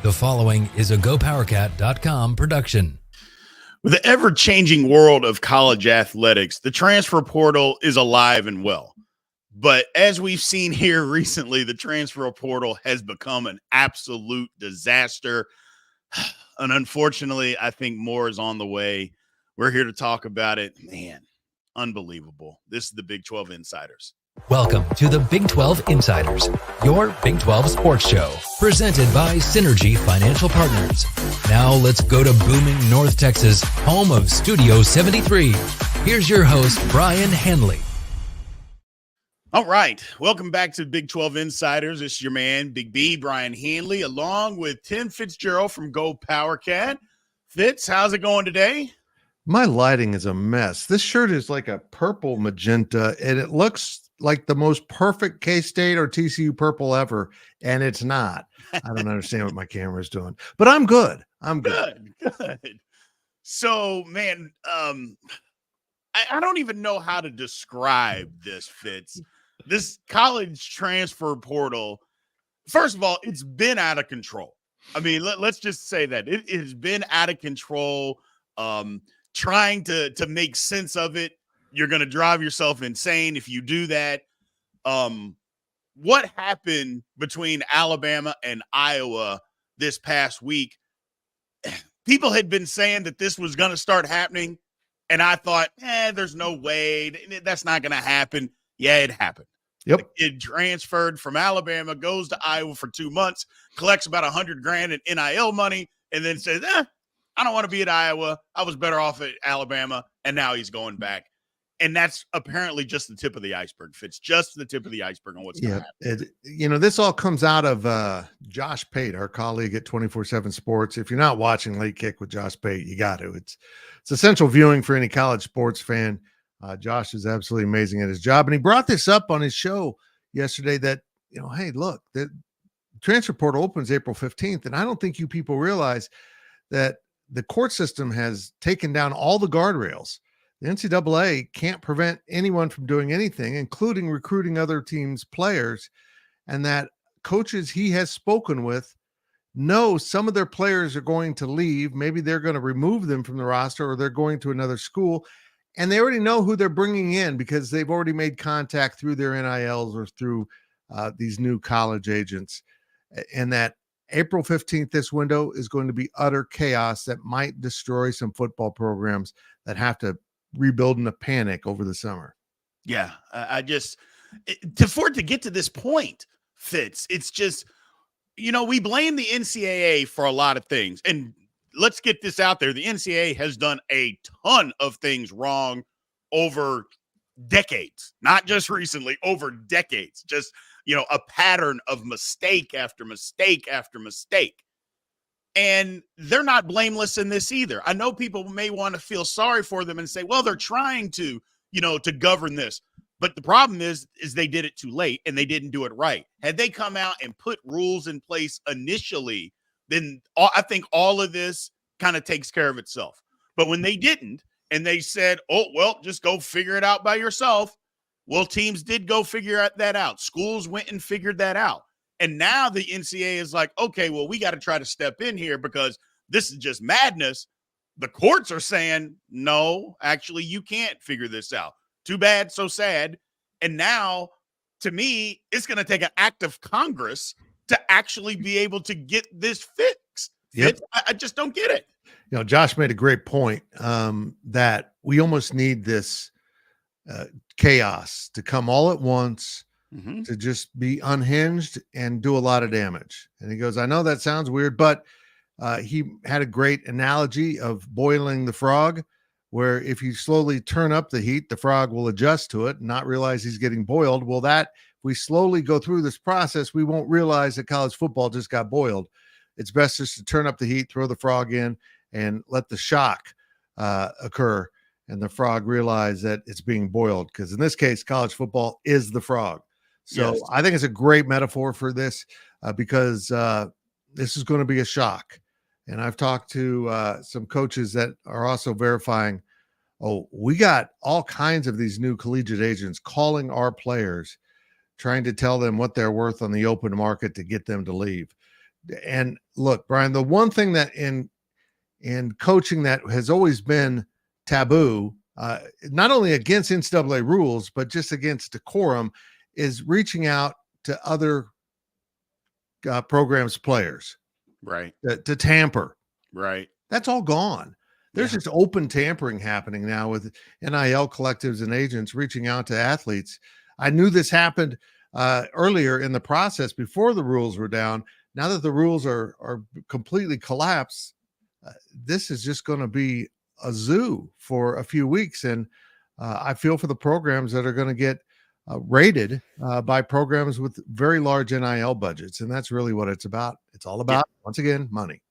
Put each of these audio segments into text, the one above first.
The following is a GoPowercat.com production. With the ever-changing world of college athletics, the transfer portal is alive and well. But as we've seen here recently, the transfer portal has become an absolute disaster. And unfortunately, I think more is on the way. We're here to talk about it. Man, unbelievable. This is the Big 12 Insiders. Welcome to the Big 12 Insiders, your Big 12 sports show, presented by Synergy Financial Partners. Now let's go to booming North Texas, home of Studio 73. Here's your host, Brien Hanley. All right. Welcome back to Big 12 Insiders. It's your man, Big B, Brien Hanley, along with Tim Fitzgerald from GoPowercat. Fitz, how's it going today? My lighting is a mess. This shirt is like a purple magenta, and it looks like the most perfect K-State or TCU purple ever, and it's not. I don't understand what my camera is doing, but I'm good. I'm good. Good. So, man, I don't even know how to describe this, Fitz. This college transfer portal, first of all, it's been out of control. I mean, let's just say that. It has been out of control. Trying to make sense of it, you're going to drive yourself insane if you do that. What happened between Alabama and Iowa this past week? People had been saying that this was going to start happening, and I thought, there's no way. That's not going to happen. Yeah, it happened. Yep. The kid transferred from Alabama, goes to Iowa for 2 months, collects about $100,000 in NIL money, and then says, I don't want to be at Iowa. I was better off at Alabama, and now he's going back. And that's apparently just the tip of the iceberg. It's just the tip of the iceberg on what's going to happen. This all comes out of Josh Pate, our colleague at 24/7 Sports. If you're not watching Late Kick with Josh Pate, you got to. It's essential viewing for any college sports fan. Josh is absolutely amazing at his job. And he brought this up on his show yesterday that, hey, look, the transfer portal opens April 15th. And I don't think you people realize that the court system has taken down all the guardrails. The NCAA can't prevent anyone from doing anything, including recruiting other teams' players, and that coaches he has spoken with know some of their players are going to leave. Maybe they're going to remove them from the roster, or they're going to another school, and they already know who they're bringing in because they've already made contact through their NILs or through these new college agents, and that April 15th, this window is going to be utter chaos that might destroy some football programs that have to rebuild in a panic over the summer. Yeah, for it to get to this point, Fitz, it's just, we blame the NCAA for a lot of things. And let's get this out there. The NCAA has done a ton of things wrong over decades, not just recently, over decades. Just, a pattern of mistake after mistake after mistake. And they're not blameless in this either. I know people may want to feel sorry for them and say, well, they're trying to, to govern this. But the problem is they did it too late and they didn't do it right. Had they come out and put rules in place initially, then I think all of this kind of takes care of itself. But when they didn't, and they said, oh, well, just go figure it out by yourself. Well, teams did go figure that out. Schools went and figured that out. And now the NCAA is like, okay, well, we got to try to step in here because this is just madness. The courts are saying, no, actually, you can't figure this out. Too bad, so sad. And now, to me, it's going to take an act of Congress to actually be able to get this fixed. Yep. I just don't get it. Josh made a great point that we almost need this chaos to come all at once, to just be unhinged and do a lot of damage. And he goes, I know that sounds weird, but he had a great analogy of boiling the frog, where if you slowly turn up the heat, the frog will adjust to it and not realize he's getting boiled. Well, if we slowly go through this process, we won't realize that college football just got boiled. It's best just to turn up the heat, throw the frog in, and let the shock occur, and the frog realize that it's being boiled. Because in this case, college football is the frog. So yes. I think it's a great metaphor for this because this is going to be a shock. And I've talked to some coaches that are also verifying, we got all kinds of these new collegiate agents calling our players, trying to tell them what they're worth on the open market to get them to leave. And look, Brien, the one thing that in coaching that has always been taboo, not only against NCAA rules, but just against decorum, is reaching out to other programs' players, Right. to tamper. Right. That's all gone. There's just open tampering happening now with NIL collectives and agents reaching out to athletes. I knew this happened earlier in the process before the rules were down. Now that the rules are completely collapsed, this is just going to be a zoo for a few weeks. And I feel for the programs that are going to get rated by programs with very large NIL budgets. And that's really what it's about. It's all about, once again, money.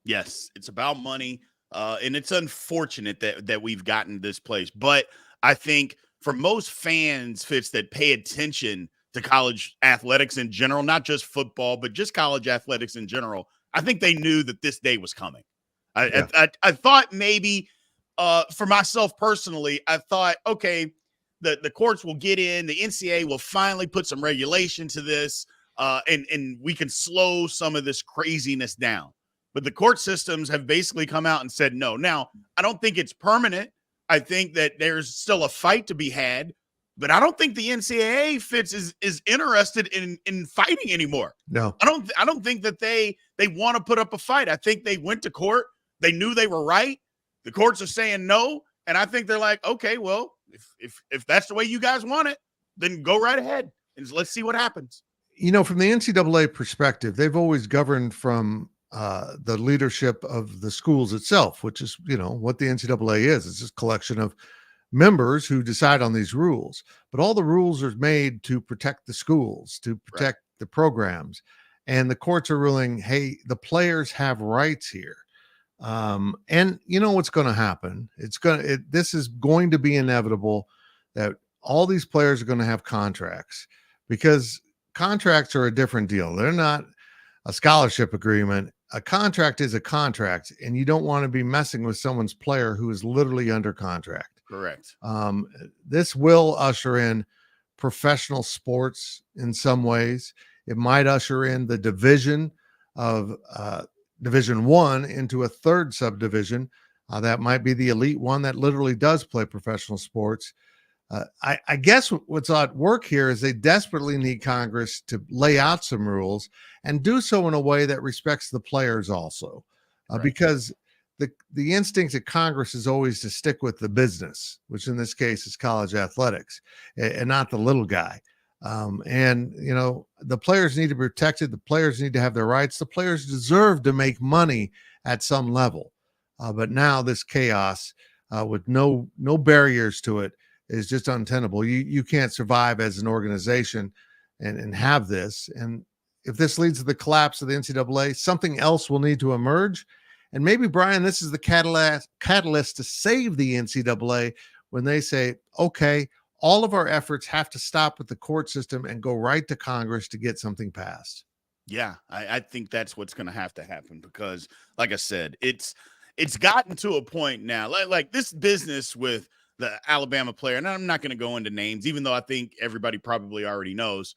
Yes, it's about money. And it's unfortunate that we've gotten this place. But I think for most fans, Fitz, that pay attention to college athletics in general, not just football, but just college athletics in general, I think they knew that this day was coming. I thought maybe for myself personally, I thought, okay, the courts will get in, the NCAA will finally put some regulation to this, and we can slow some of this craziness down. But the court systems have basically come out and said no. Now, I don't think it's permanent. I think that there's still a fight to be had, but I don't think the NCAA Fitz is interested in fighting anymore. No, I don't think that they want to put up a fight. I think they went to court. They knew they were right. The courts are saying no, and I think they're like, okay, well, if that's the way you guys want it, then go right ahead and let's see what happens. You know, from the NCAA perspective, they've always governed from the leadership of the schools itself, which is, you know, what the NCAA is. It's just a collection of members who decide on these rules. But all the rules are made to protect the schools, to protect the programs. And the courts are ruling, hey, the players have rights here. And you know what's going to happen? This is going to be inevitable that all these players are going to have contracts, because contracts are a different deal. They're not a scholarship agreement. A contract is a contract, and you don't want to be messing with someone's player who is literally under contract. Correct. This will usher in professional sports in some ways. It might usher in the division of Division One into a third subdivision. That might be the Elite One that literally does play professional sports. I guess what's at work here is they desperately need Congress to lay out some rules and do so in a way that respects the players also, because the instinct at Congress is always to stick with the business, which in this case is college athletics, and not the little guy. And, you know, the players need to be protected. The players need to have their rights. The players deserve to make money at some level. But now this chaos with no barriers to it is just untenable. You can't survive as an organization and have this. And if this leads to the collapse of the NCAA, something else will need to emerge. And maybe, Brien, this is the catalyst to save the NCAA when they say, okay, all of our efforts have to stop with the court system and go right to Congress to get something passed. Yeah, I think that's what's going to happen, because, like I said, it's gotten to a point now, like this business with the Alabama player, and I'm not going to go into names, even though I think everybody probably already knows.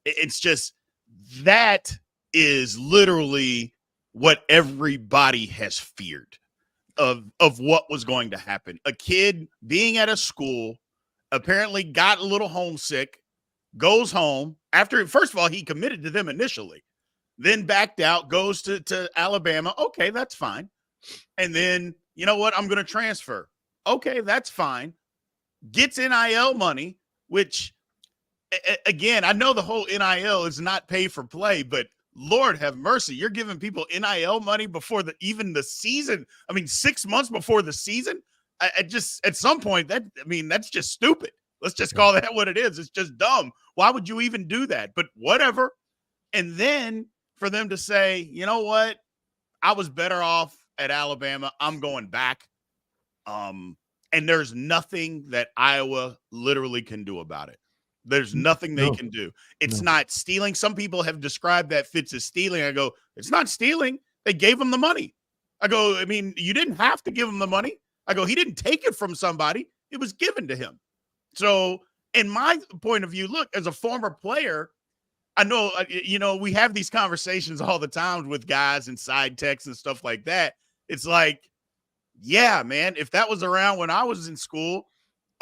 It's just that is literally what everybody has feared of what was going to happen. A kid being at a school, apparently got a little homesick, goes home after, first of all, he committed to them initially, then backed out, goes to Alabama. Okay, that's fine. And then, you know what? I'm going to transfer. Okay, that's fine. Gets NIL money, which, again, I know the whole NIL is not pay for play, but Lord have mercy, you're giving people NIL money before even the season. I mean, 6 months before the season. I just, at some point, that's just stupid. Let's just call that what it is. It's just dumb. Why would you even do that? But whatever. And then for them to say, you know what? I was better off at Alabama. I'm going back. And there's nothing that Iowa literally can do about it. There's nothing they can do. It's not stealing. Some people have described that Fitz as stealing. I go, it's not stealing. They gave him the money. I go, I mean, you didn't have to give him the money. I go, he didn't take it from somebody. It was given to him. So in my point of view, look, as a former player, I know, we have these conversations all the time with guys and side texts and stuff like that. It's like, yeah, man, if that was around when I was in school,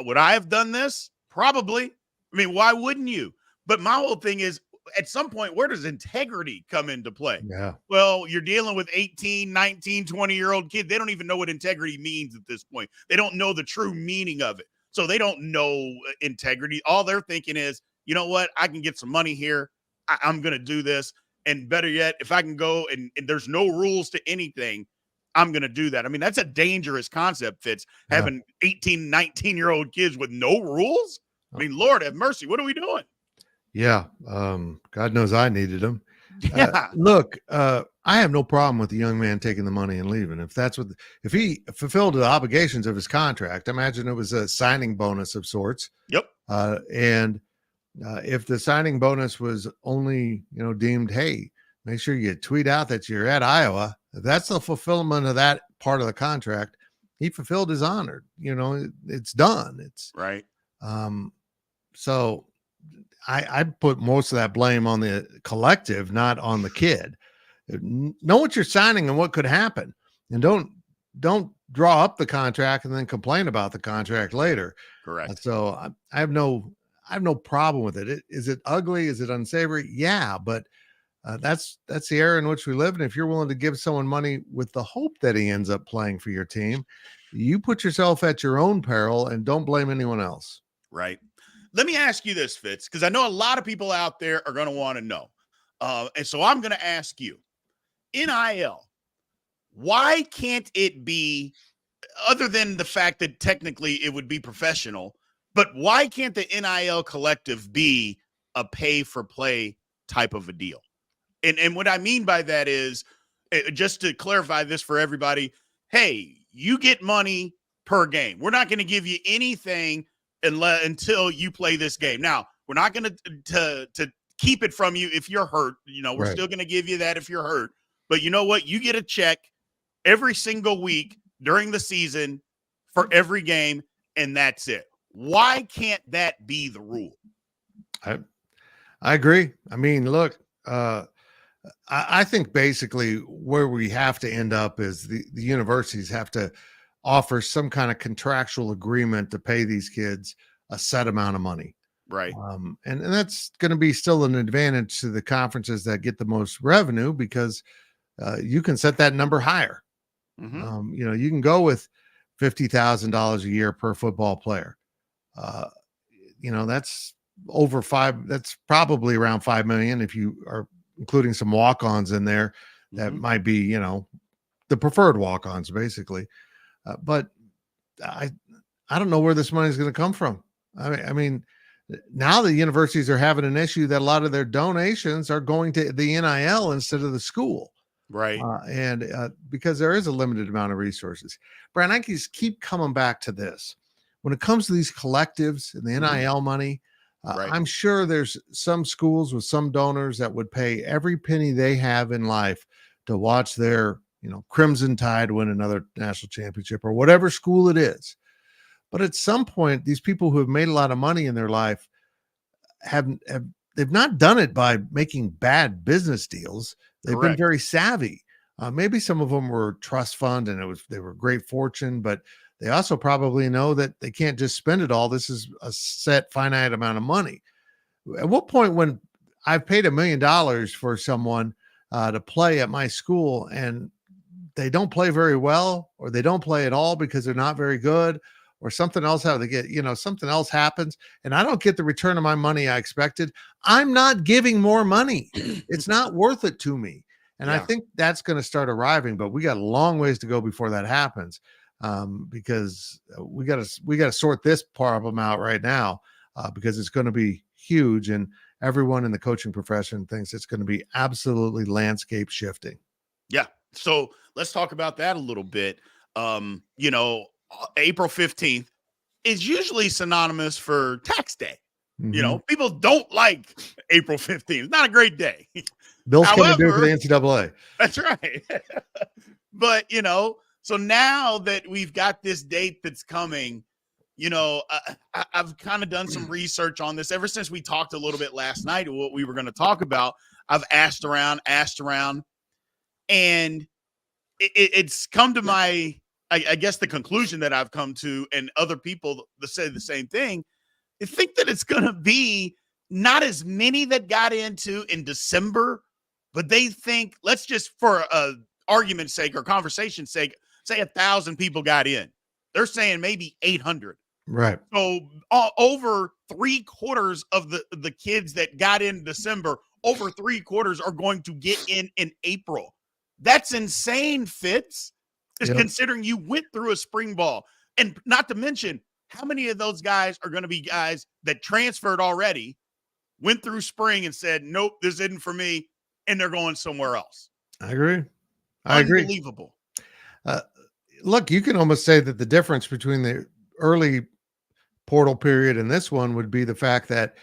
would I have done this? Probably. I mean, why wouldn't you? But my whole thing is, at some point, where does integrity come into play? Yeah. Well, you're dealing with 18, 19, 20-year-old kids. They don't even know what integrity means at this point. They don't know the true meaning of it. So they don't know integrity. All they're thinking is, you know what? I can get some money here. I'm going to do this. And better yet, if I can go and there's no rules to anything, I'm going to do that. I mean, that's a dangerous concept, Fitz, having 18, 19-year-old kids with no rules. I mean, Lord have mercy. What are we doing? Yeah. God knows I needed them. Yeah. Look, I have no problem with the young man taking the money and leaving. If he fulfilled the obligations of his contract, imagine it was a signing bonus of sorts. Yep. And if the signing bonus was only, deemed, hey, make sure you tweet out that you're at Iowa. If that's the fulfillment of that part of the contract, he fulfilled his honor. It's done. It's right. So I put most of that blame on the collective, not on the kid. Know what you're signing and what could happen, and don't draw up the contract and then complain about the contract later. Correct. So I have no problem with it. Is it ugly? Is it unsavory? Yeah, but that's the era in which we live. And if you're willing to give someone money with the hope that he ends up playing for your team, you put yourself at your own peril and don't blame anyone else. Right. Let me ask you this, Fitz, because I know a lot of people out there are going to want to know. And so I'm going to ask you, NIL, why can't it be, other than the fact that technically it would be professional, but why can't the NIL collective be a pay-for-play type of a deal? And what I mean by that is, just to clarify this for everybody, hey, you get money per game. We're not going to give you anything until you play this game. Now, we're not going to keep it from you if you're hurt. We're Right. still going to give you that if you're hurt. But you know what? You get a check every single week during the season for every game, and that's it. Why can't that be the rule? I agree. I mean, look, I think basically where we have to end up is the universities have to offer some kind of contractual agreement to pay these kids a set amount of money. Right. And that's going to be still an advantage to the conferences that get the most revenue, because you can set that number higher. Mm-hmm. You can go with $50,000 a year per football player. That's over that's probably around 5 million if you are including some walk-ons in there. That Mm-hmm. might be, the preferred walk-ons basically. But I don't know where this money is going to come from. I mean, now the universities are having an issue that a lot of their donations are going to the NIL instead of the school. Right. And because there is a limited amount of resources. Brien, I just keep coming back to this. When it comes to these collectives and the NIL money, Right. I'm sure there's some schools with some donors that would pay every penny they have in life to watch their Crimson Tide win another national championship or whatever school it is. But at some point, these people who have made a lot of money in their life they've not done it by making bad business deals. They've Correct. been very savvy. Maybe some of them were trust fund and they were great fortune, but they also probably know that they can't just spend it all. This is a set finite amount of money. At what point, when I've paid $1 million for someone to play at my school and they don't play very well, or they don't play at all because they're not very good, or something else, something else happens and I don't get the return of my money I expected, I'm not giving more money. It's not worth it to me. And I think that's going to start arriving, but we got a long ways to go before that happens, because we got to sort this problem out right now, because it's going to be huge, and everyone in the coaching profession thinks it's going to be absolutely landscape shifting. Yeah. So let's talk about that a little bit. April 15th is usually synonymous for tax day. Mm-hmm. People don't like April 15th. It's not a great day. Bill's going to do it for the NCAA. That's right. But, so now that we've got this date that's coming, I've kind of done some research on this ever since we talked a little bit last night of what we were going to talk about. I've asked around, and it's come to I guess the conclusion that I've come to, and other people that say the same thing. I think that it's going to be not as many that got into in December, but they think, let's just, for argument's sake or conversation's sake, say 1,000 people got in. They're saying maybe 800. Right. So over 3/4 of the kids that got in December, over 3/4 are going to get in April. That's insane, Fitz. Just considering you went through a spring ball, and not to mention how many of those guys are going to be guys that transferred already, went through spring and said, nope, this isn't for me, and they're going somewhere else. I agree. Unbelievable. Look, you can almost say that the difference between the early portal period and this one would be the fact that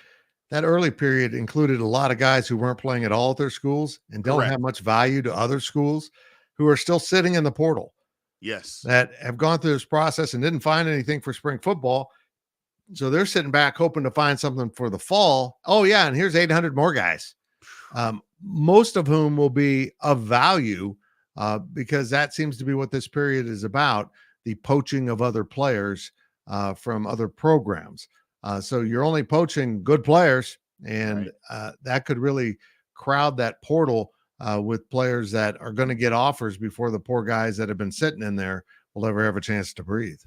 that early period included a lot of guys who weren't playing at all at their schools and don't have much value to other schools who are still sitting in the portal. Yes. That have gone through this process and didn't find anything for spring football. So they're sitting back hoping to find something for the fall. Oh, yeah. And here's 800 more guys, most of whom will be of value because that seems to be what this period is about, the poaching of other players from other programs. So you're only poaching good players, and that could really crowd that portal with players that are going to get offers before the poor guys that have been sitting in there will ever have a chance to breathe.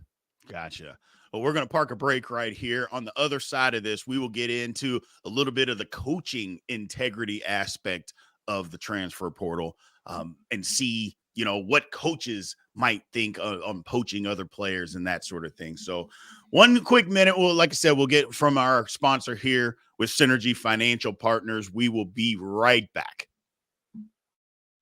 Gotcha. Well, we're going to park a break right here. On the other side of this, we will get into a little bit of the coaching integrity aspect of the transfer portal and see, what coaches might think on poaching other players and that sort of thing. So one quick minute. Well, like I said, we'll get from our sponsor here with Synergy Financial Partners. We will be right back.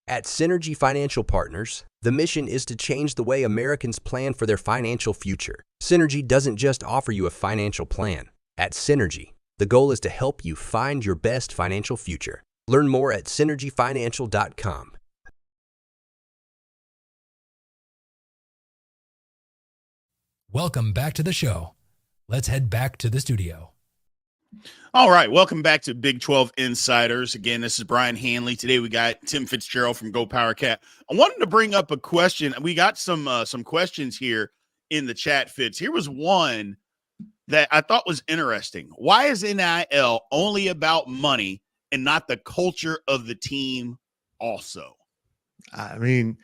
At Synergy Financial Partners, the mission is to change the way Americans plan for their financial future. Synergy doesn't just offer you a financial plan. At Synergy, the goal is to help you find your best financial future. Learn more at synergyfinancial.com. Welcome back to the show. Let's head back to the studio. All right, welcome back to Big 12 Insiders. Again, this is Brien Hanley. Today we got Tim Fitzgerald from GoPowercat. I wanted to bring up a question. We got some questions here in the chat, Fitz. Here was one that I thought was interesting. Why is NIL only about money and not the culture of the team also? I mean,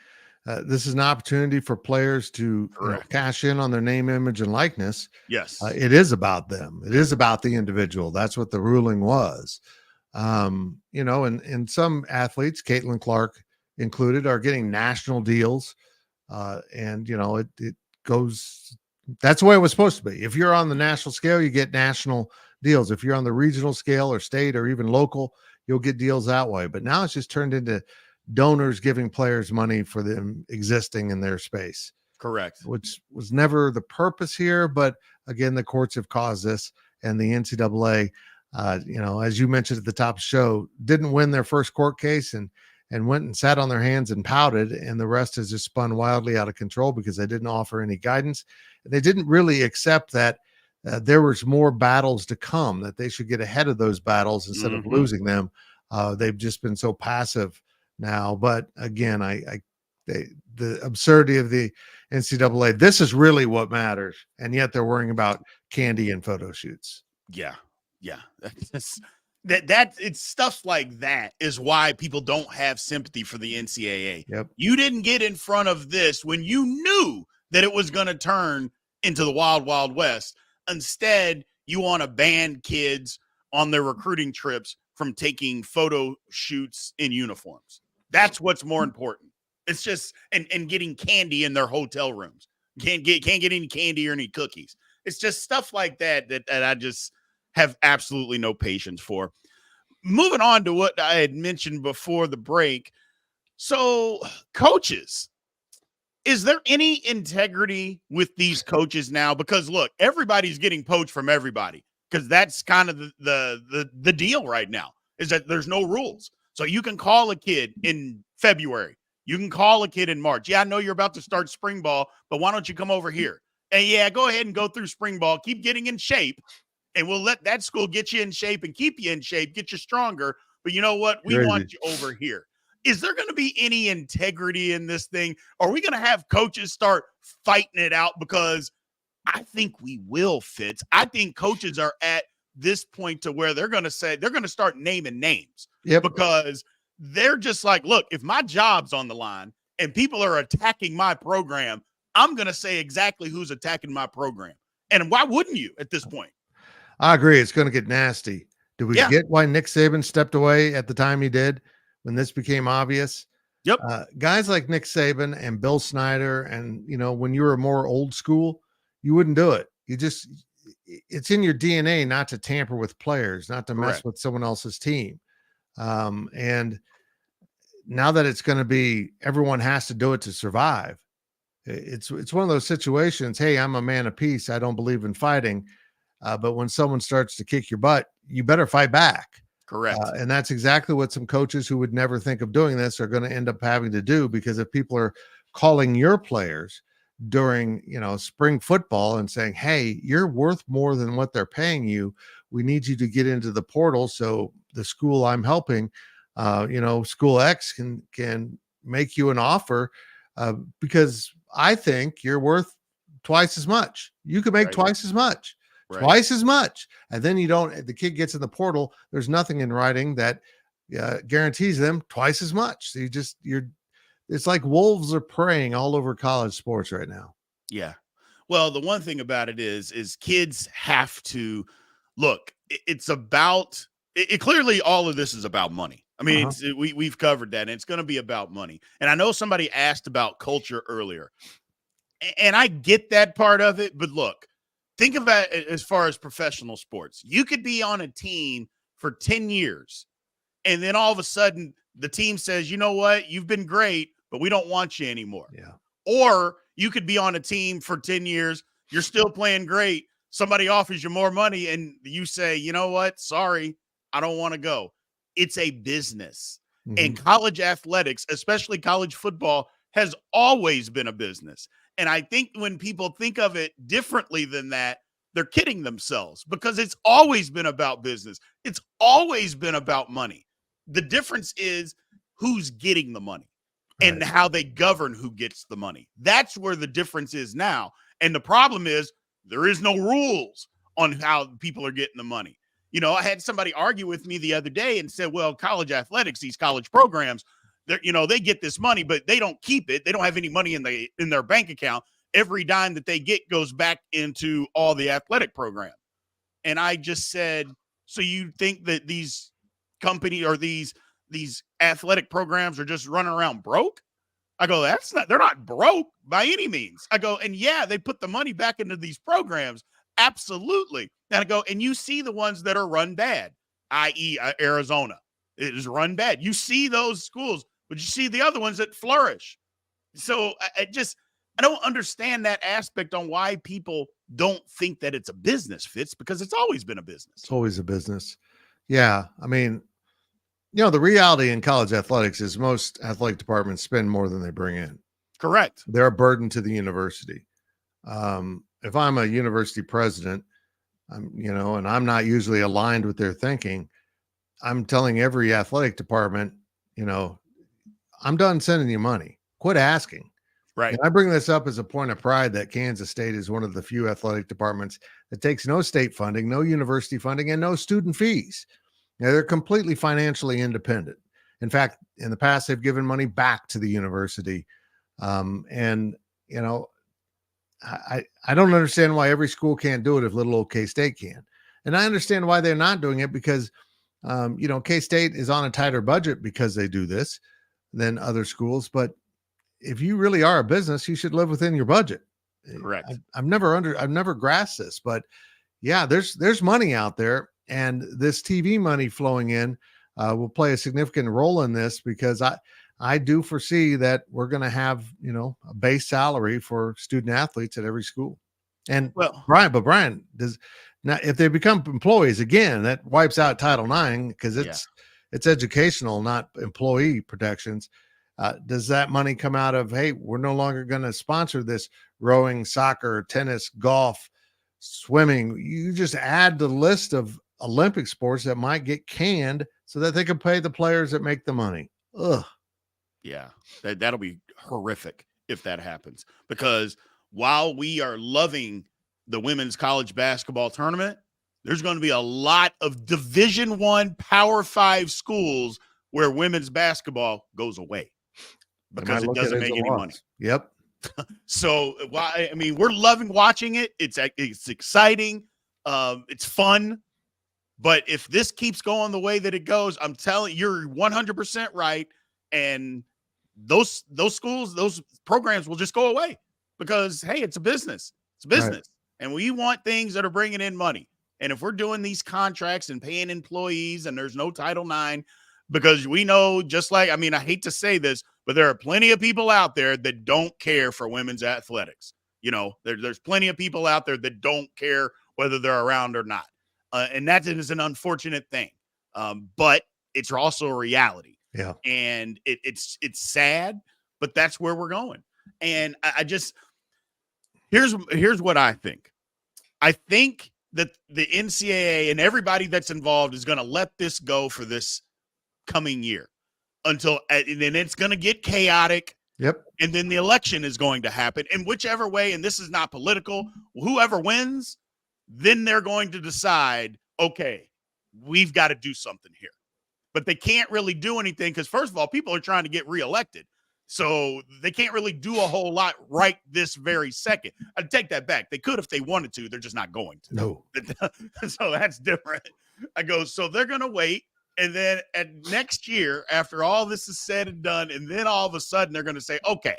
this is an opportunity for players to cash in on their name, image, and likeness. Yes. It is about them. It is about the individual. That's what the ruling was. And some athletes, Caitlin Clark included, are getting national deals. It goes, that's the way it was supposed to be. If you're on the national scale, you get national deals. If you're on the regional scale or state or even local, you'll get deals that way. But now it's just turned into donors giving players money for them existing in their space. Correct. Which was never the purpose here. But again, the courts have caused this, and the NCAA, as you mentioned at the top of the show, didn't win their first court case and went and sat on their hands and pouted. And the rest has just spun wildly out of control because they didn't offer any guidance. They didn't really accept that there was more battles to come, that they should get ahead of those battles instead of losing them. They've just been so passive now. But again, the absurdity of the NCAA, this is really what matters. And yet they're worrying about candy and photo shoots. Yeah. It's stuff like that is why people don't have sympathy for the NCAA. Yep. You didn't get in front of this when you knew that it was going to turn into the wild, wild west. Instead, you want to ban kids on their recruiting trips from taking photo shoots in uniforms. That's what's more important. It's just and getting candy in their hotel rooms. Can't get any candy or any cookies. It's just stuff like that I just have absolutely no patience for. Moving on to what I had mentioned before the break. So, coaches, is there any integrity with these coaches now? Because look, everybody's getting poached from everybody, because that's kind of the deal right now, is that there's no rules. So you can call a kid in February. You can call a kid in March. Yeah, I know you're about to start spring ball, but why don't you come over here? And yeah, go ahead and go through spring ball, keep getting in shape, and we'll let that school get you in shape and keep you in shape, get you stronger. But you know what? We want you over here. Is there going to be any integrity in this thing? Are we going to have coaches start fighting it out? Because I think we will, Fitz. I think coaches are at this point to where they're going to start naming names. Yep. Because they're just like, look, if my job's on the line and people are attacking my program, I'm going to say exactly who's attacking my program. And why wouldn't you at this point? I agree. It's going to get nasty. Do we get why Nick Saban stepped away at the time he did when this became obvious? Yep. Guys like Nick Saban and Bill Snyder, and, when you were more old school, you wouldn't do it. It's in your DNA not to tamper with players, not to mess with someone else's team. And now that it's going to be, everyone has to do it to survive. It's one of those situations. Hey, I'm a man of peace. I don't believe in fighting. But when someone starts to kick your butt, you better fight back. Correct. And that's exactly what some coaches who would never think of doing this are going to end up having to do, because if people are calling your players during, spring football and saying, hey, you're worth more than what they're paying you, we need you to get into the portal so the school I'm helping, school X can make you an offer, because I think you're worth twice as much. You could make twice as much. Twice as much. And then the kid gets in the portal. There's nothing in writing that guarantees them twice as much. So it's like wolves are preying all over college sports right now. Yeah. Well, the one thing about it is kids have to look, it's about it. Clearly all of this is about money. I mean, we've covered that, and it's going to be about money. And I know somebody asked about culture earlier, and I get that part of it, but look, think about it as far as professional sports. You could be on a team for 10 years, and then all of a sudden the team says, you know what, you've been great, but we don't want you anymore. Yeah. Or you could be on a team for 10 years, you're still playing great, somebody offers you more money, and you say, you know what, sorry, I don't want to go. It's a business. Mm-hmm. And college athletics, especially college football, has always been a business. And I think when people think of it differently than that, they're kidding themselves, because it's always been about business. It's always been about money. The difference is who's getting the money and how they govern who gets the money. That's where the difference is now. And the problem is there is no rules on how people are getting the money. I had somebody argue with me the other day and said, well, college athletics, these college programs, they get this money, but they don't keep it. They don't have any money in their bank account. Every dime that they get goes back into all the athletic program. And I just said, so you think that these company or these athletic programs are just running around broke? I go, they're not broke by any means. I go, and yeah, they put the money back into these programs. Absolutely. And I go, and you see the ones that are run bad, i.e. Arizona. It is run bad. You see those schools, but you see the other ones that flourish. So I don't understand that aspect on why people don't think that it's a business, Fitz, because it's always been a business. It's always a business. Yeah. I mean, the reality in college athletics is most athletic departments spend more than they bring in. Correct. They're a burden to the university. If I'm a university president, and I'm not usually aligned with their thinking, I'm telling every athletic department, I'm done sending you money. Quit asking. Right. And I bring this up as a point of pride that Kansas State is one of the few athletic departments that takes no state funding, no university funding, and no student fees. They're completely financially independent. In fact, in the past, they've given money back to the university. I don't understand why every school can't do it if little old K-State can. And I understand why they're not doing it, because, K-State is on a tighter budget because they do this than other schools. But if you really are a business, you should live within your budget. Correct. I've never grasped this, but yeah, there's money out there, and this TV money flowing in will play a significant role in this, because I do foresee that we're going to have, a base salary for student athletes at every school. And Brien, now if they become employees again, that wipes out Title IX, because it's educational, not employee protections. Does that money come out of, hey, we're no longer going to sponsor this rowing, soccer, tennis, golf, swimming? You just add the list of Olympic sports that might get canned so that they can pay the players that make the money. Ugh. Yeah, that'll be horrific if that happens, because while we are loving the women's college basketball tournament, there's going to be a lot of Division I Power 5 schools where women's basketball goes away because it doesn't make any money. Yep. So, I mean, we're loving watching it. It's exciting. It's fun. But if this keeps going the way that it goes, I'm telling you, you're 100% right. And those schools, those programs will just go away because, hey, it's a business. It's a business. Right. And we want things that are bringing in money. And if we're doing these contracts and paying employees and there's no Title IX, because we know, just like, I mean, I hate to say this, but there are plenty of people out there that don't care for women's athletics. You know, there's plenty of people out there that don't care whether they're around or not. And that is an unfortunate thing. But it's also a reality. Yeah. And it's sad, but that's where we're going. And I just, here's what I think. I think that the NCAA and everybody that's involved is going to let this go for this coming year and then it's going to get chaotic. Yep. And then the election is going to happen. And whichever way, and this is not political, whoever wins, then they're going to decide, okay, we've got to do something here. But they can't really do anything because, first of all, people are trying to get reelected. So they can't really do a whole lot right this very second. I take that back. They could if they wanted to. They're just not going to. No. So that's different. I go, so they're going to wait. And then at next year, after all this is said and done, and then all of a sudden they're going to say, okay,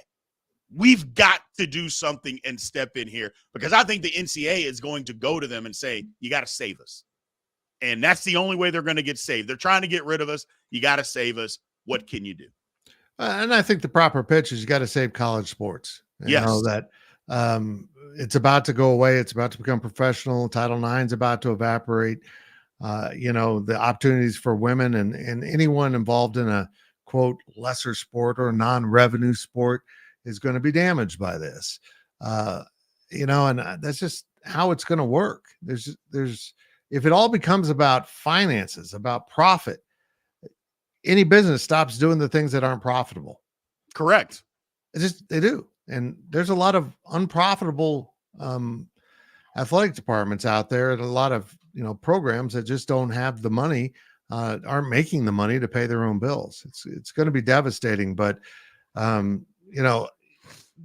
we've got to do something and step in here, because I think the NCAA is going to go to them and say, you got to save us. And that's the only way they're going to get saved. They're trying to get rid of us. You got to save us. What can you do? And I think the proper pitch is you got to save college sports. You know that it's about to go away. It's about to become professional. Title IX is about to evaporate. You know, the opportunities for women and anyone involved in a, quote, lesser sport or non-revenue sport is going to be damaged by this. You know, and that's just how it's going to work. There's if it all becomes about finances, about profit, any business stops doing the things that aren't profitable. Correct. They do. And there's a lot of unprofitable athletic departments out there, and a lot of, you know, programs that just don't have the money, aren't making the money to pay their own bills. It's going to be devastating. But, you know,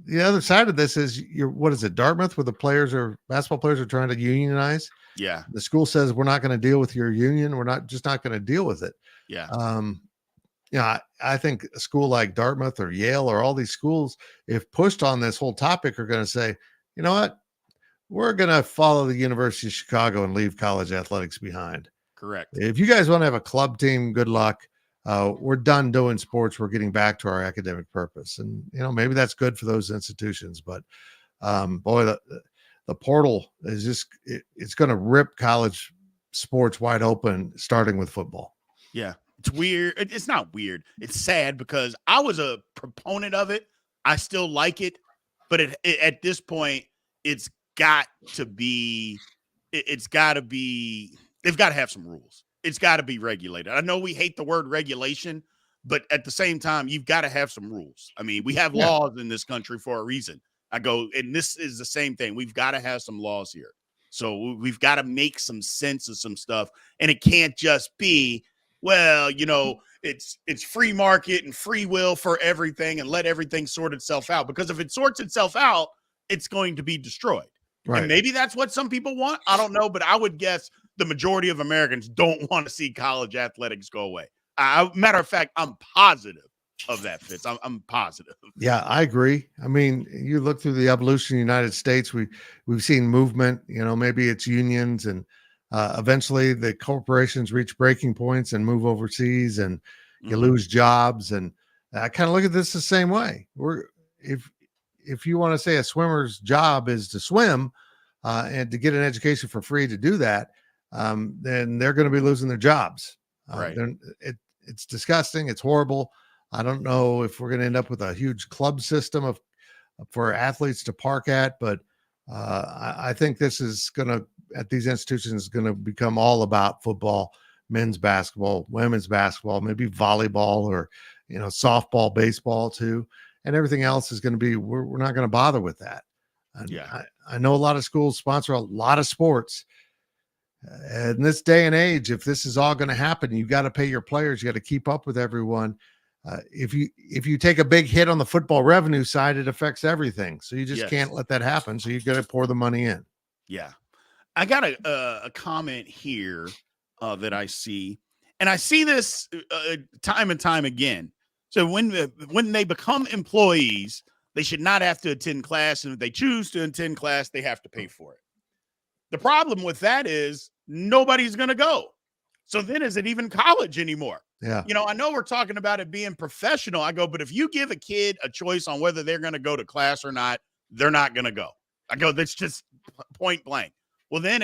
the other side of this is what is it? Dartmouth, where the basketball players are trying to unionize. Yeah. The school says, we're not going to deal with your union. We're not going to deal with it. Yeah. You know, I think a school like Dartmouth or Yale or all these schools, if pushed on this whole topic, are going to say, you know what? We're going to follow the University of Chicago and leave college athletics behind. Correct. If you guys want to have a club team, good luck. We're done doing sports. We're getting back to our academic purpose. And, you know, maybe that's good for those institutions. But, boy, the portal is just, it's going to rip college sports wide open, starting with football. Yeah. It's weird. It's not weird. It's sad because I was a proponent of it. I still like it. But at this point, they've got to have some rules. It's got to be regulated. I know we hate the word regulation, but at the same time, you've got to have some rules. I mean, we have laws in this country for a reason. And this is the same thing. We've got to have some laws here. So we've got to make some sense of some stuff. And it can't just be, well, you know, it's free market and free will for everything and let everything sort itself out. Because if it sorts itself out, it's going to be destroyed. Right. And maybe that's what some people want. I don't know, but I would guess the majority of Americans don't want to see college athletics go away. Matter of fact, I'm positive of that, Fitz. I'm positive. Yeah, I agree. I mean, you look through the evolution of the United States, we've seen movement, you know, maybe it's unions, and eventually the corporations reach breaking points and move overseas, and you lose jobs. And I kind of look at this the same way. If you want to say a swimmer's job is to swim and to get an education for free to do that, then they're going to be losing their jobs. Right. It's disgusting. It's horrible. I don't know if we're going to end up with a huge club system for athletes to park at, but I think this is going to, at these institutions, is going to become all about football, men's basketball, women's basketball, maybe volleyball, or softball, baseball too, and everything else is going to be. We're not going to bother with that. And Yeah. I know a lot of schools sponsor a lot of sports. In this day and age, if this is all going to happen, you got to pay your players. You got to keep up with everyone. If you take a big hit on the football revenue side, it affects everything. So you just can't let that happen. So you got to pour the money in. Yeah. I got a comment here that I see, and I see this time and time again. So when they become employees, they should not have to attend class, and if they choose to attend class, they have to pay for it. The problem with that is nobody's going to go. So then is it even college anymore? Yeah. I know we're talking about it being professional. I go, but if you give a kid a choice on whether they're going to go to class or not, they're not going to go. I go, that's just point blank. Well, then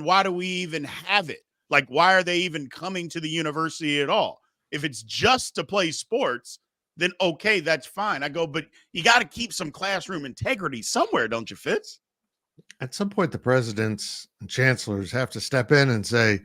why do we even have it? Like, why are they even coming to the university at all? If it's just to play sports, then okay, that's fine. I go, but you got to keep some classroom integrity somewhere, don't you, Fitz? At some point, the presidents and chancellors have to step in and say,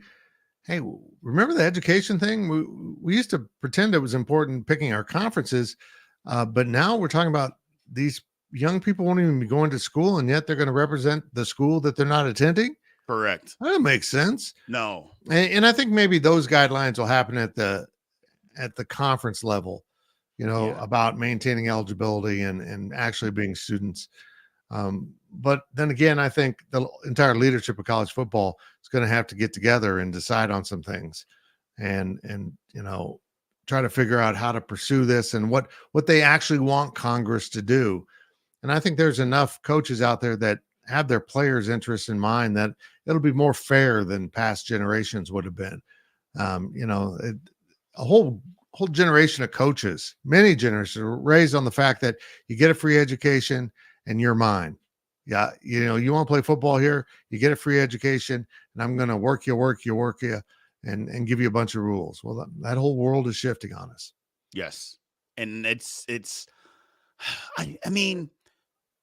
hey, remember the education thing? We used to pretend it was important picking our conferences, but now we're talking about these young people won't even be going to school, and yet they're going to represent the school that they're not attending. Correct. That doesn't make sense. No. And I think maybe those guidelines will happen at the conference level, about maintaining eligibility and actually being students. But then again, I think the entire leadership of college football is going to have to get together and decide on some things and try to figure out how to pursue this and what they actually want Congress to do. And I think there's enough coaches out there that have their players' interests in mind that it'll be more fair than past generations would have been. A whole generation of coaches, many generations, were raised on the fact that you get a free education and you're mine. Yeah, you want to play football here, you get a free education, and I'm going to work you, and give you a bunch of rules. Well, that whole world is shifting on us. Yes, and it's. I mean,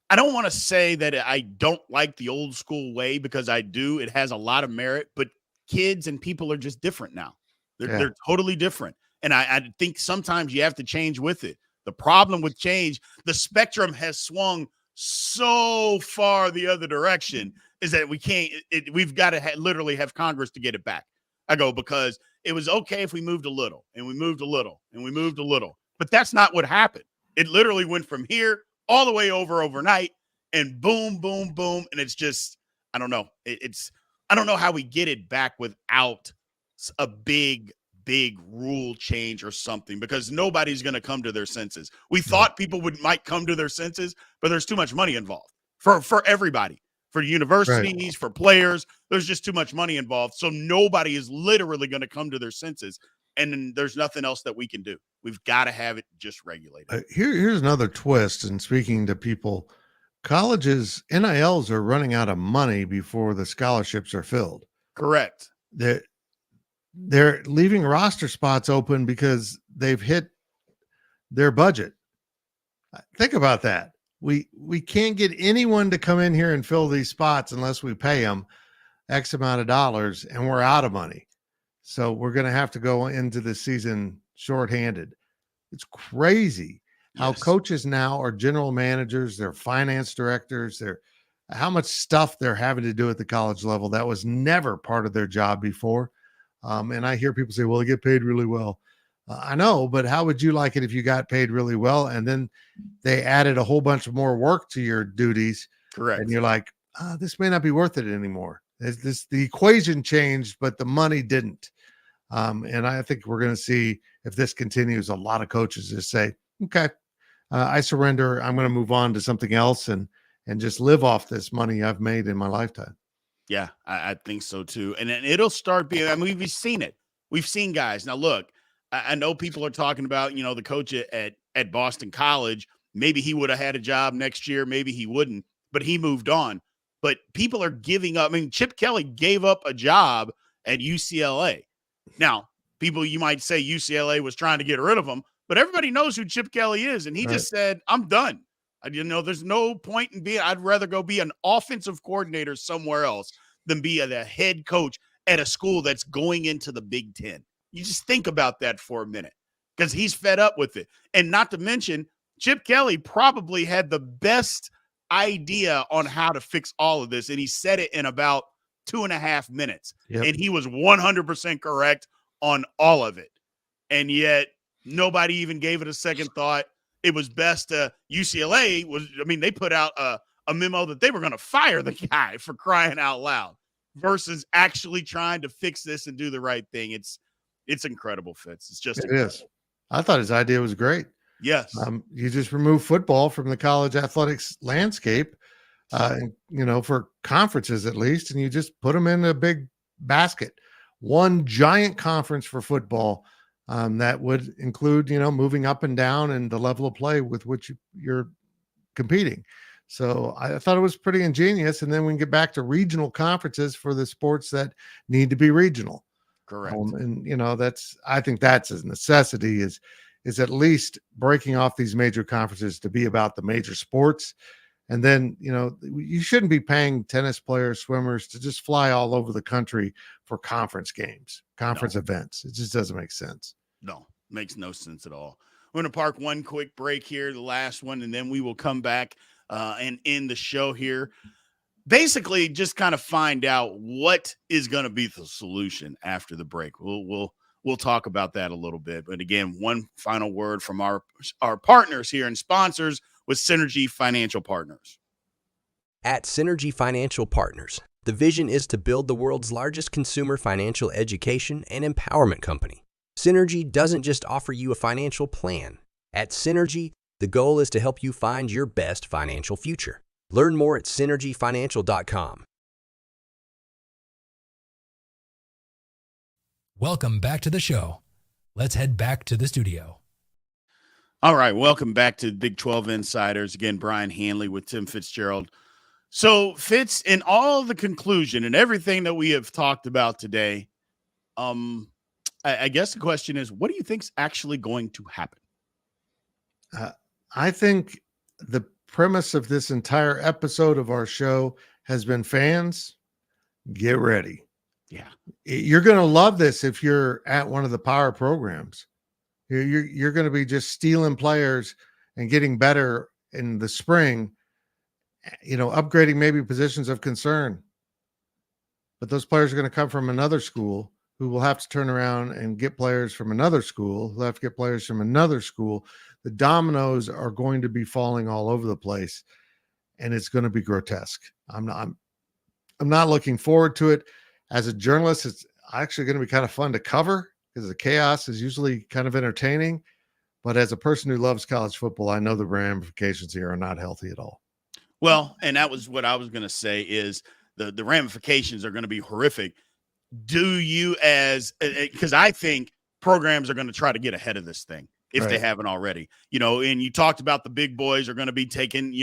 I don't want to say that I don't like the old school way, because I do. It has a lot of merit, but kids and people are just different now. They're totally different, and I think sometimes you have to change with it. The problem with change, the spectrum has swung so far the other direction, is that we've got to literally have Congress to get it back. I go, because it was okay if we moved a little and we moved a little and we moved a little, but that's not what happened. It literally went from here all the way over overnight, and boom, boom, boom. And it's just, I don't know. I don't know how we get it back without a big rule change or something, because nobody's going to come to their senses. We thought people might come to their senses, but there's too much money involved for everybody, for universities, right, for players. There's just too much money involved. So nobody is literally going to come to their senses, and there's nothing else that we can do. We've got to have it just regulated. Here's another twist. And speaking to people, colleges, NILs are running out of money before the scholarships are filled. Correct. They're leaving roster spots open because they've hit their budget. Think about that. We can't get anyone to come in here and fill these spots unless we pay them X amount of dollars, and we're out of money. So we're going to have to go into the season shorthanded. It's crazy how coaches now are general managers, they're finance directors, how much stuff they're having to do at the college level that was never part of their job before. And I hear people say, well, they get paid really well. I know, but how would you like it if you got paid really well and then they added a whole bunch of more work to your duties? Correct. And you're like, this may not be worth it anymore. The equation changed, but the money didn't. And I think we're going to see, if this continues, a lot of coaches just say, okay, I surrender. I'm going to move on to something else and just live off this money I've made in my lifetime. Yeah, I think so too. And then it'll start being, I mean, we've seen it. We've seen guys. Now, look, I know people are talking about, the coach at Boston College. Maybe he would have had a job next year. Maybe he wouldn't, but he moved on. But people are giving up. I mean, Chip Kelly gave up a job at UCLA. Now, people, you might say UCLA was trying to get rid of him, but everybody knows who Chip Kelly is. And he Right. just said, I'm done. There's no point in being, I'd rather go be an offensive coordinator somewhere else than be the head coach at a school that's going into the Big Ten. You just think about that for a minute, because he's fed up with it. And not to mention, Chip Kelly probably had the best idea on how to fix all of this. And he said it in about 2.5 minutes. Yep. And he was 100% correct on all of it. And yet nobody even gave it a second thought. It was best UCLA they put out a memo that they were going to fire the guy, for crying out loud, versus actually trying to fix this and do the right thing. It's incredible, Fitz. It's just incredible. Is. I thought his idea was great. Yes. You just remove football from the college athletics landscape, for conferences at least, and you just put them in a big basket. One giant conference for football that would include, moving up and down and the level of play with which you're competing. So I thought it was pretty ingenious. And then we can get back to regional conferences for the sports that need to be regional. Correct. I think that's a necessity is at least breaking off these major conferences to be about the major sports. And then, you shouldn't be paying tennis players, swimmers to just fly all over the country for conference games, events. It just doesn't make sense. No, makes no sense at all. We're going to park one quick break here, the last one, and then we will come back and end the show here. Basically, just kind of find out what is going to be the solution after the break. We'll talk about that a little bit. But again, one final word from our partners here and sponsors with Synergy Financial Partners. At Synergy Financial Partners, the vision is to build the world's largest consumer financial education and empowerment company. Synergy doesn't just offer you a financial plan. At Synergy, the goal is to help you find your best financial future. Learn more at synergyfinancial.com. Welcome back to the show. Let's head back to the studio. All right, welcome back to Big 12 Insiders. Again, Brien Hanley with Tim Fitzgerald. So, Fitz, in all the conclusion and everything that we have talked about today, I guess the question is, what do you think's actually going to happen? I think the premise of this entire episode of our show has been, fans, get ready. Yeah. You're going to love this if you're at one of the power programs. You're going to be just stealing players and getting better in the spring, upgrading maybe positions of concern. But those players are going to come from another school who will have to turn around and get players from another school, who have to get players from another school. The dominoes are going to be falling all over the place, and it's going to be grotesque. I'm not looking forward to it. As a journalist, it's actually going to be kind of fun to cover because the chaos is usually kind of entertaining. But as a person who loves college football, I know the ramifications here are not healthy at all. Well, and that was what I was going to say is the ramifications are going to be horrific. Do you because I think programs are going to try to get ahead of this thing if they haven't already, and you talked about the big boys are going to be taken,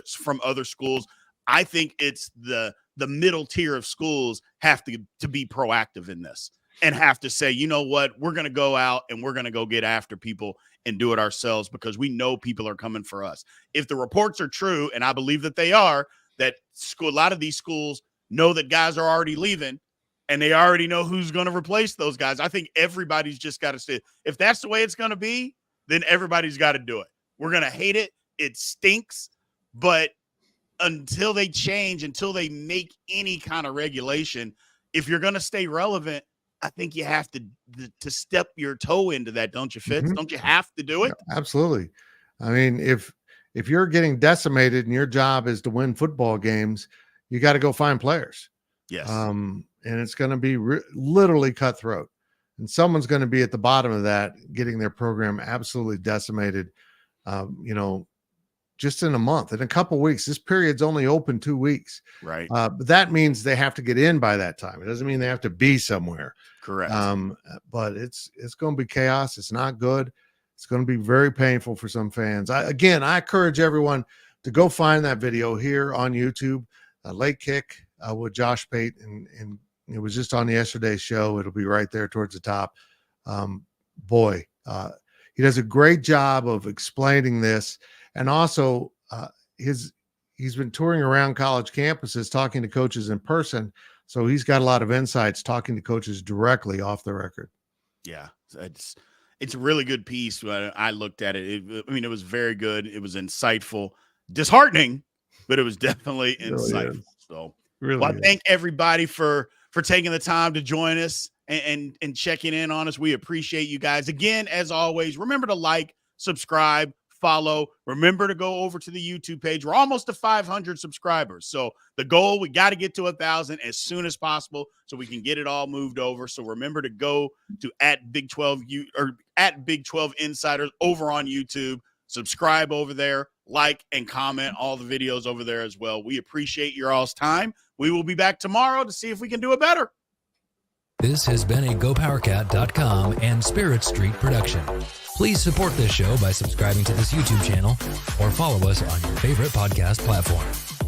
from other schools. I think it's the middle tier of schools have to be proactive in this and have to say, you know what, we're going to go out and we're going to go get after people and do it ourselves because we know people are coming for us. If the reports are true, and I believe that they are, that a lot of these schools know that guys are already leaving and they already know who's going to replace those guys. I think everybody's just got to say, if that's the way it's going to be, then everybody's got to do it. We're going to hate it. It stinks. But until they change, until they make any kind of regulation, if you're going to stay relevant, I think you have to step your toe into that, don't you, Fitz? Mm-hmm. Don't you have to do it? Absolutely. I mean, if you're getting decimated and your job is to win football games, you got to go find players. Yes. And it's going to be literally cutthroat. And someone's going to be at the bottom of that, getting their program absolutely decimated, just in a month. In a couple of weeks. This period's only open 2 weeks. Right. But that means they have to get in by that time. It doesn't mean they have to be somewhere. Correct. But it's going to be chaos. It's not good. It's going to be very painful for some fans. I encourage everyone to go find that video here on YouTube, Late Kick with Josh Pate, and it was just on yesterday's show. It'll be right there towards the top. he does a great job of explaining this. And also he's been touring around college campuses, talking to coaches in person. So he's got a lot of insights talking to coaches directly off the record. Yeah, it's a really good piece. I looked at it. It was very good. It was insightful, disheartening, but it was definitely insightful. So, I thank everybody for taking the time to join us and checking in on us. We appreciate you guys. Again, as always, remember to like, subscribe, follow. Remember to go over to the YouTube page. We're almost to 500 subscribers. So the goal, we got to get to 1,000 as soon as possible so we can get it all moved over. So remember to go to at Big 12 Insiders over on YouTube. Subscribe over there, like and comment all the videos over there as well. We appreciate your all's time. We will be back tomorrow to see if we can do it better. This has been a GoPowercat.com and Spirit Street production. Please support this show by subscribing to this YouTube channel or follow us on your favorite podcast platform.